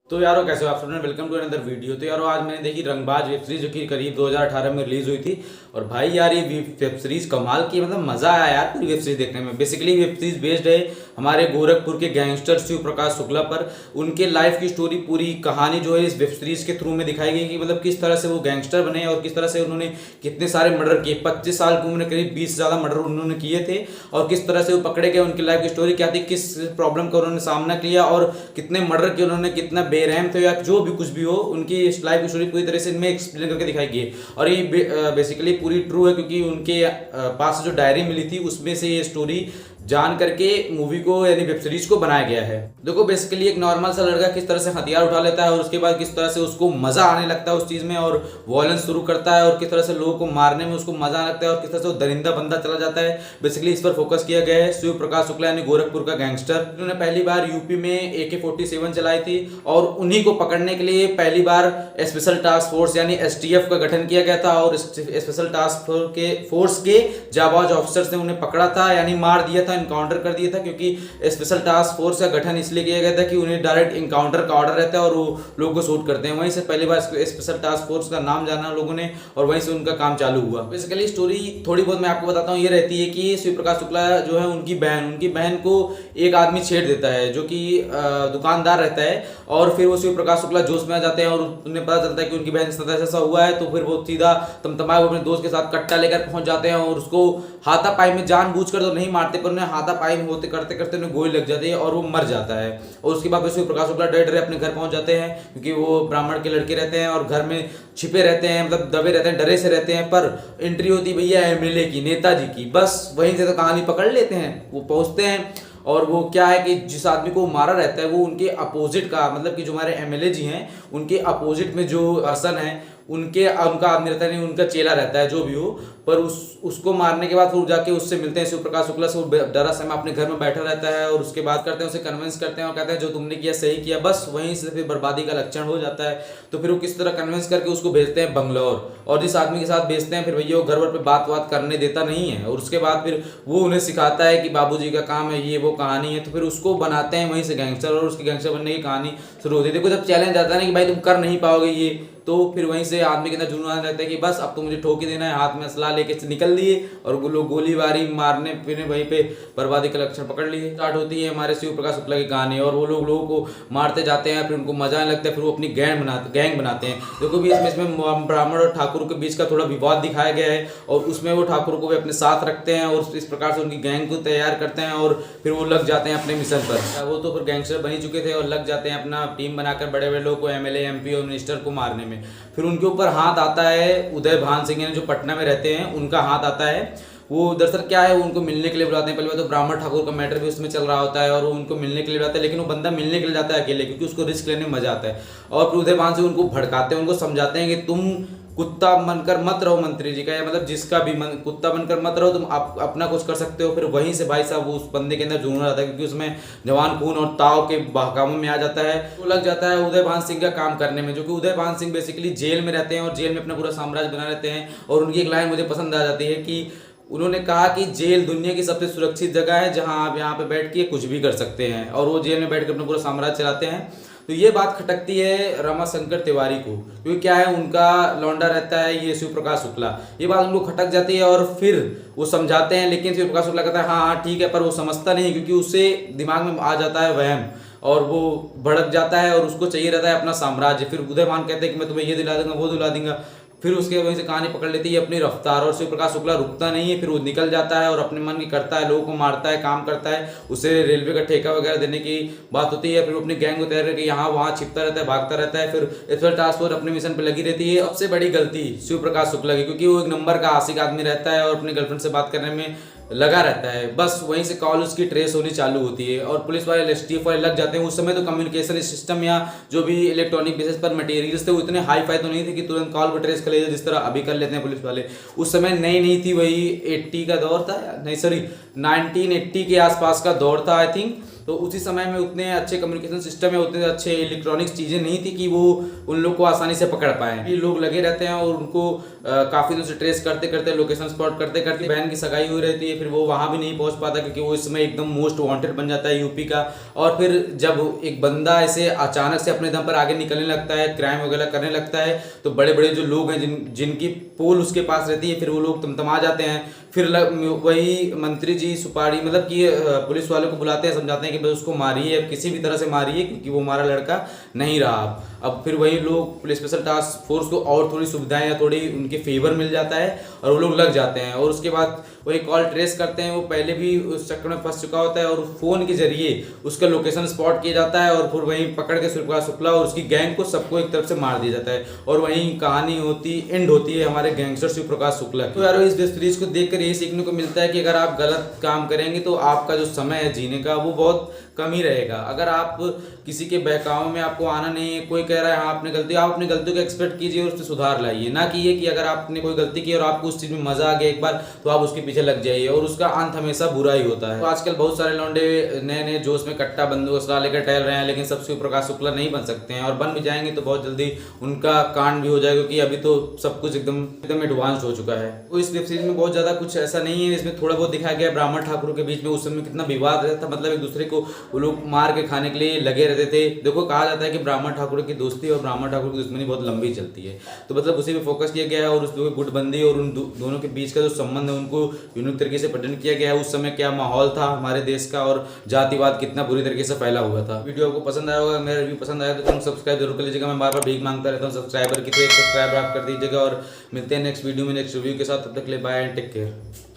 तो यारो कैसे हो आप सब? Welcome to another video. तो यारो आज मैंने देखी रंगबाज वेब सीरीज, जो कि करीब 2018 में रिलीज हुई थी। और भाई यार ये वेब सीरीज कमाल की, मतलब मजा आया यार पूरी वेब सीरीज देखने में। बेसिकली वेब सीरीज बेस्ड है हमारे गोरखपुर के गैंगस्टर शिव प्रकाश शुक्ला पर। उनके लाइफ की स्टोरी, पूरी कहानी जो है इस वेब सीरीज के थ्रू में दिखाई गई कि मतलब किस तरह से वो गैंगस्टर बने और किस तरह से उन्होंने कितने सारे मर्डर किए। 25 साल की उम्र में करीब 20 से ज़्यादा मर्डर उन्होंने किए थे। और किस तरह से वो पकड़े गए, उनकी लाइफ की स्टोरी क्या थी, किस प्रॉब्लम का उन्होंने सामना किया और कितने मर्डर किए उन्होंने, कितना बेरहम थे या जो भी कुछ भी हो, उनकी लाइफ की स्टोरी पूरी तरह से इनमें एक्सप्लेन करके दिखाई गई है। और ये बेसिकली पूरी ट्रू है, क्योंकि उनके पास जो डायरी मिली थी उसमें से ये स्टोरी जान करके मूवी को यानी वेब सीरीज को बनाया गया है। देखो बेसिकली एक नॉर्मल सा लड़का किस तरह से हथियार उठा लेता है और उसके बाद किस तरह से उसको मजा आने लगता है उस चीज में और वॉयलेंस शुरू करता है, और किस तरह से लोगों को मारने में उसको मजा आने लगता है और किस तरह से वो दरिंदा बंदा चला जाता है। बेसिकली इस पर फोकस किया गया है। शिव प्रकाश शुक्ला यानी गोरखपुर का गैंगस्टर, उन्होंने पहली बार यूपी में AK-47 चलाई थी और उन्हीं को पकड़ने के लिए पहली बार स्पेशल टास्क फोर्स यानी STF का गठन किया गया था। और स्पेशल टास्क फोर्स के जाबाज ऑफिसर्स ने उन्हें पकड़ा था, यानी मार दिया था, इनकाउंटर कर दिया था। क्योंकि स्पेशल टास्क फोर्स का गठन इसलिए किया गया था कि उन्हें डायरेक्ट इनकाउंटर का ऑर्डर रहता है और वो लोगों को शूट करते हैं। वहीं से पहली बार स्पेशल टास्क फोर्स का नाम जाना लोगों ने और वहीं से उनका काम चालू हुआ। बेसिकली स्टोरी थोड़ी बहुत मैं आपको बताता हूँ, ये रहती है कि शिव प्रकाश शुक्ला जो है उनकी बहन को एक आदमी छेड़ देता है जो कि दुकानदार रहता है। और फिर वो शिव प्रकाश शुक्ला जोश में आ जाते हैं और उन्हें पता चलता है कि उनकी बहन के साथ ऐसा हुआ है। तो फिर वो सीधा तमतमाए अपने दोस्त के साथ कट्टा लेकर पहुंच जाते हैं और उसको हाथापाई में जानबूझकर तो नहीं मारते, पर उन्हें हाथापाई में होते करते करते उन्हें गोली लग जाती है और वो मर जाता है। और उसके बाद शिव प्रकाश शुक्ला डर डरे अपने घर पहुंच जाते हैं, क्योंकि वो ब्राह्मण के लड़के रहते हैं और घर में छिपे रहते हैं, मतलब दबे रहते हैं, डरे से रहते हैं। पर एंट्री होती भैया MLA की, नेताजी की, बस वहीं से तो कहानी पकड़ लेते हैं। वो पहुंचते हैं और वो क्या है कि जिस आदमी को मारा रहता है वो उनके अपोजिट का, मतलब कि जो हमारे MLA जी हैं उनके अपोजिट में जो पर्सन है उनका आदमी रहता है, नहीं उनका चेला रहता है, जो भी हो। पर उसको मारने के बाद फिर जाके उससे मिलते हैं शिव प्रकाश शुक्ला से। वो डरा समय अपने घर में बैठा रहता है और उसके बाद करते हैं, उसे कन्विंस करते हैं और कहते हैं जो तुमने किया सही किया। बस वहीं से फिर बर्बादी का लक्षण हो जाता है। तो फिर वो किस तरह कन्विंस करके उसको भेजते हैं बंगलौर, और जिस आदमी के साथ भेजते हैं फिर भैया वो घर वर पे बात करने देता नहीं है। और उसके बाद फिर वो उन्हें सिखाता है कि बाबूजी का काम है, ये वो कहानी है। तो फिर उसको बनाते हैं वहीं से गैंगस्टर, और उसके गैंगस्टर बनने की कहानी शुरू होती है। देखो जब चैलेंज आता है ना कि भाई तुम कर नहीं पाओगे ये, तो फिर वहीं से आदमी के अंदर जुनून आने लगता है कि बस अब तो मुझे ठोक ही देना है। हाथ में असला लेके निकल दिए और लोग गोलीबारी मारने फिर वहीं पे बर्बादी का लक्षण पकड़ लिए। स्टार्ट होती है हमारे शिव प्रकाश शुक्ला की कहानी, और वो लोगों को मारते जाते हैं, फिर उनको मजा आने लगता है, फिर वो अपनी गैंग बनाते हैं। देखो भी इसमें ब्राह्मण और ठाकुर के बीच का थोड़ा विवाद दिखाया गया है, और उसमें वो ठाकुर को भी अपने साथ रखते हैं और इस प्रकार से उनकी गैंग को तैयार करते हैं। और फिर वो लग जाते हैं अपने मिशन पर। वो तो फिर गैंगस्टर बन ही चुके थे और लग जाते हैं अपना टीम बनाकर बड़े बड़े लोग को, MLA MP और मिनिस्टर को मारने में। फिर उनके ऊपर हाथ आता है उदय भान सिंह जो पटना में रहते हैं, उनका हाथ आता है। वो दरअसल क्या है, उनको मिलने के लिए बुलाते हैं। पहले तो ब्राह्मण ठाकुर का मैटर भी उसमें चल रहा होता है और वो उनको मिलने के लिए बुलाते हैं, लेकिन वो बंदा मिलने के लिए जाता है अकेले, क्योंकि उसको रिस्क लेने में मजा आता है। और फिर उदय भान सिंह उनको भड़काते हैं, उनको समझाते हैं कि तुम कुत्ता बनकर मत रहो मंत्री जी का, या मतलब जिसका भी कुत्ता बनकर मत रहो, तुम अपना कुछ कर सकते हो। फिर वहीं से भाई साहब उस बंदे के अंदर जुनून आता है, क्योंकि उसमें जवान खून और ताव के बहकावों में आ जाता है। वो लग जाता है उदय भान सिंह का काम करने में, जो कि उदय भान सिंह बेसिकली जेल में रहते हैं और जेल में अपना पूरा साम्राज्य बना रहते हैं। और उनकी एक लाइन मुझे पसंद आ जाती है कि उन्होंने कहा कि जेल दुनिया की सबसे सुरक्षित जगह है जहां आप यहाँ पे बैठ के कुछ भी कर सकते हैं, और वो जेल में बैठ कर अपना पूरा साम्राज्य चलाते हैं। तो ये बात खटकती है रमाशंकर तिवारी को, क्योंकि क्या है उनका लौंडा रहता है ये शिव प्रकाश शुक्ला। ये बात उनको खटक जाती है और फिर वो समझाते हैं, लेकिन शिव प्रकाश शुक्ला कहता है हाँ हाँ ठीक है, पर वो समझता नहीं, क्योंकि उससे दिमाग में आ जाता है वहम और वो भड़क जाता है और उसको चाहिए रहता है अपना साम्राज्य। फिर उदयभान कहते हैं कि मैं तुम्हें ये दिला दूंगा, वो दिला दूंगा। फिर उसके वहीं से कहानी पकड़ लेती है अपनी रफ्तार, और शिव प्रकाश शुक्ला रुकता नहीं है। फिर वो निकल जाता है और अपने मन की करता है, लोगों को मारता है, काम करता है। उसे रेलवे का ठेका वगैरह देने की बात होती है। फिर वो अपनी गैंग को तैयार करके यहाँ वहाँ छिपता रहता है, भागता रहता है। फिर स्पेशल टास्क फोर्स अपने मिशन पर लगी रहती है। सबसे बड़ी गलती शिव प्रकाश शुक्ला की, क्योंकि वो एक नंबर का आशिक आदमी रहता है और अपनी गर्लफ्रेंड से बात करने में लगा रहता है। बस वहीं से कॉल उसकी ट्रेस होनी चालू होती है और पुलिस वाले STF वाले लग जाते हैं। उस समय तो कम्युनिकेशन सिस्टम या जो भी इलेक्ट्रॉनिक बेसिस पर मटेरियल्स थे वो इतने हाई फाई तो नहीं थे कि तुरंत कॉल को ट्रेस कर लेते जिस तरह अभी कर लेते हैं पुलिस वाले। उस समय नई नहीं थी, वही 80 का दौर था, नहीं सॉरी 1980 के आसपास का दौर था आई थिंक। तो उसी समय में उतने अच्छे कम्युनिकेशन सिस्टम है, उतने अच्छे इलेक्ट्रॉनिक्स चीज़ें नहीं थी कि वो उन लोग को आसानी से पकड़ पाए। ये लोग लगे रहते हैं और उनको काफ़ी दिनों से ट्रेस करते करते, लोकेशन स्पॉट करते करते बहन की सगाई हुई रहती है, फिर वो वहाँ भी नहीं पहुँच पाता क्योंकि वो इस समय एकदम मोस्ट वांटेड बन जाता है यूपी का। और फिर जब एक बंदा ऐसे अचानक से अपने दम पर आगे निकलने लगता है, क्राइम वगैरह करने लगता है, तो बड़े बड़े जो लोग हैं जिनकी पोल उसके पास रहती है, फिर वो लोग तमतमा जाते हैं। फिर वही मंत्री जी सुपारी मतलब कि पुलिस वालों को बुलाते हैं, समझाते हैं कि बस उसको मारिए, किसी भी तरह से मारिए क्योंकि वो हमारा लड़का नहीं रहा। अब फिर वही लोग स्पेशल टास्क फोर्स को और थोड़ी सुविधाएं या थोड़ी उनके फेवर मिल जाता है और वो लोग लग जाते हैं। और उसके बाद वही कॉल ट्रेस करते हैं, वो पहले भी उस चक्कर में फंस चुका होता है और फ़ोन के जरिए उसका लोकेशन स्पॉट किया जाता है और फिर वहीं पकड़ के शुक्ला और उसकी गैंग को सबको एक तरफ से मार दिया जाता है। और वहीं कहानी एंड होती है हमारे गैंगस्टर शिव प्रकाश शुक्ला। तो यार इस वेब सीरीज को देखकर यही सीखने को मिलता है कि अगर आप गलत काम करेंगे तो आपका जो समय है जीने का वो बहुत कम ही रहेगा। अगर आप किसी के बहकावे में आपको आना नहीं है, कोई कह रहा है हाँ आपने गलती, आप अपनी गलतियों को एक्सपेक्ट कीजिए और उससे सुधार लाइए, ना कि ये कि अगर आपने कोई गलती की और आपको उस चीज़ में मजा आ गया एक बार तो आप उसके पीछे लग जाइए और उसका अंत हमेशा बुरा ही होता है। तो आजकल बहुत सारे लौंडे नए नए जोश में कट्टा बंदूक असला लेकर टहल रहे हैं, लेकिन सब शिव प्रकाश शुक्ला नहीं बन सकते हैं और बन भी जाएंगे तो बहुत जल्दी उनका कांड भी हो जाएगा क्योंकि अभी तो सब कुछ एकदम एडवांस हो चुका है। तो इस वेब सीरीज में बहुत ज़्यादा कुछ ऐसा नहीं है, इसमें थोड़ा बहुत दिखाया गया ब्राह्मण ठाकुर के बीच में उस समय कितना विवाद रहता था, मतलब एक दूसरे को वो लोग मार के खाने के लिए लगे रहते थे। देखो कहा जाता है कि ब्राह्मण ठाकुर की दोस्ती और ब्राह्मण ठाकुर की दुश्मनी बहुत लंबी चलती है, तो मतलब उसी पे फोकस किया गया है और उस गुटबंदी और उन दोनों के बीच का जो संबंध है उनको यूनिक तरीके से प्रेजेंट किया गया है। उस समय क्या माहौल था हमारे देश का और जातिवाद कितना बुरी तरीके से फैला हुआ था। वीडियो आपको पसंद आया होगा, मेरा रिव्यू पसंद आया तो चैनल सब्सक्राइब जरूर कर लीजिएगा। मैं बार बार भीख मांगता रहता हूँ सब्सक्राइबर की, तो एक सब्सक्राइबर आप कर दीजिएगा और मिलते हैं नेक्स्ट वीडियो में नेक्स्ट रिव्यू के साथ। तब तक ले बाय एंड टेक केयर।